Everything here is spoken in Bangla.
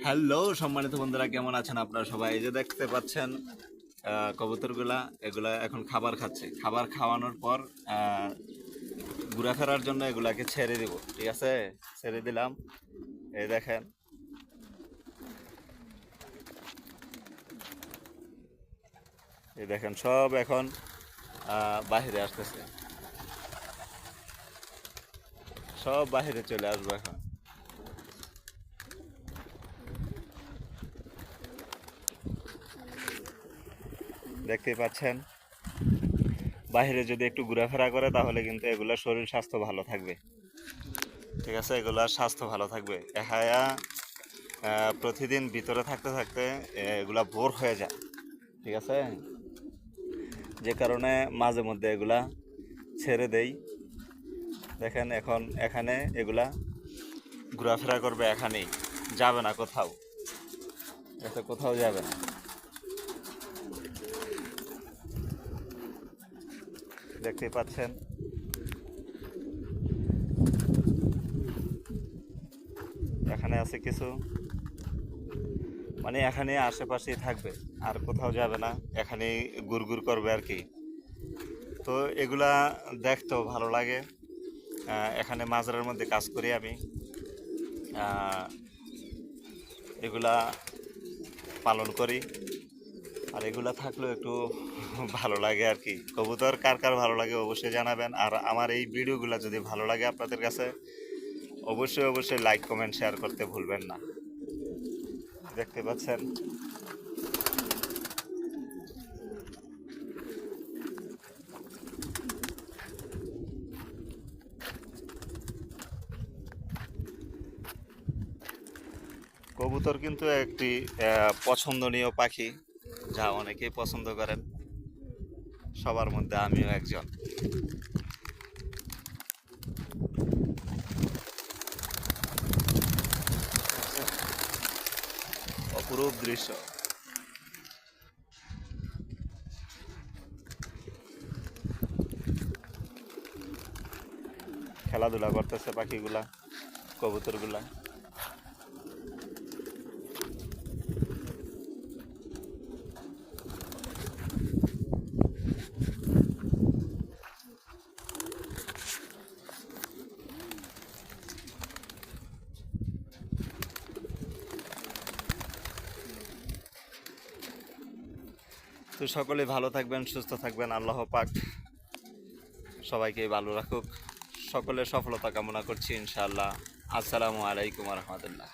হ্যালো সম্মানিত বন্ধুরা, কেমন আছেন আপনারা সবাই? এই যে দেখতে পাচ্ছেন কবুতরগুলা, এগুলা এখন খাবার খাচ্ছে। খাবার খাওয়ানোর পর ঘোরাফেরার জন্য এগুলাকে ছেড়ে দিব। ঠিক আছে, ছেড়ে দিলাম। এই দেখেন, এই দেখেন সব এখন বাহিরে আসতেছে, সব বাহিরে চলে আসবো এখন। দেখতেই পাচ্ছেন, বাহিরে যদি একটু ঘোরাফেরা করে তাহলে কিন্তু এগুলার শরীর স্বাস্থ্য ভালো থাকবে। ঠিক আছে, এগুলার স্বাস্থ্য ভালো থাকবে। এহায়া প্রতিদিন ভিতরে থাকতে থাকতে এগুলা বোর হয়ে যায়। ঠিক আছে, যে কারণে মাঝে মধ্যে এগুলা ছেড়ে দেই। দেখেন এখন এখানে এগুলা ঘোরাফেরা করবে, এখানেই যাবে না কোথাও, এতে কোথাও যাবে না। দেখতেই পাচ্ছেন, এখানে আছে কিছু, মানে এখানে আশেপাশেই থাকবে, আর কোথাও যাবে না, এখানেই গুড় করবে আর কি। তো এগুলা দেখতেও ভালো লাগে। এখানে মাজারের মধ্যে কাজ করি আমি, এগুলা পালন করি, আর এগুলা থাকলেও একটু ভালো লাগে আর কি। কবুতর কার কার ভালো লাগে অবশ্যই জানাবেন। আর আমার এই ভিডিওগুলো যদি ভালো লাগে আপনাদের কাছে, অবশ্যই অবশ্যই লাইক কমেন্ট শেয়ার করতে ভুলবেন না। দেখতে পাচ্ছেন, কবুতর কিন্তু একটি পছন্দনীয় পাখি, যা অনেকেই পছন্দ করেন, সবার মধ্যে আমিও একজন। অপরূপ দৃশ্য। খেলাধুলা করতেছে পাখিগুলা, কবুতরগুলা। তো সকলে ভালো থাকবেন, সুস্থ থাকবেন। আল্লাহ পাক সবাইকে ভালো রাখুক। সকলের সফলতা কামনা করছি ইনশাআল্লাহ। আসসালামু আলাইকুম রহমতুল্লাহ।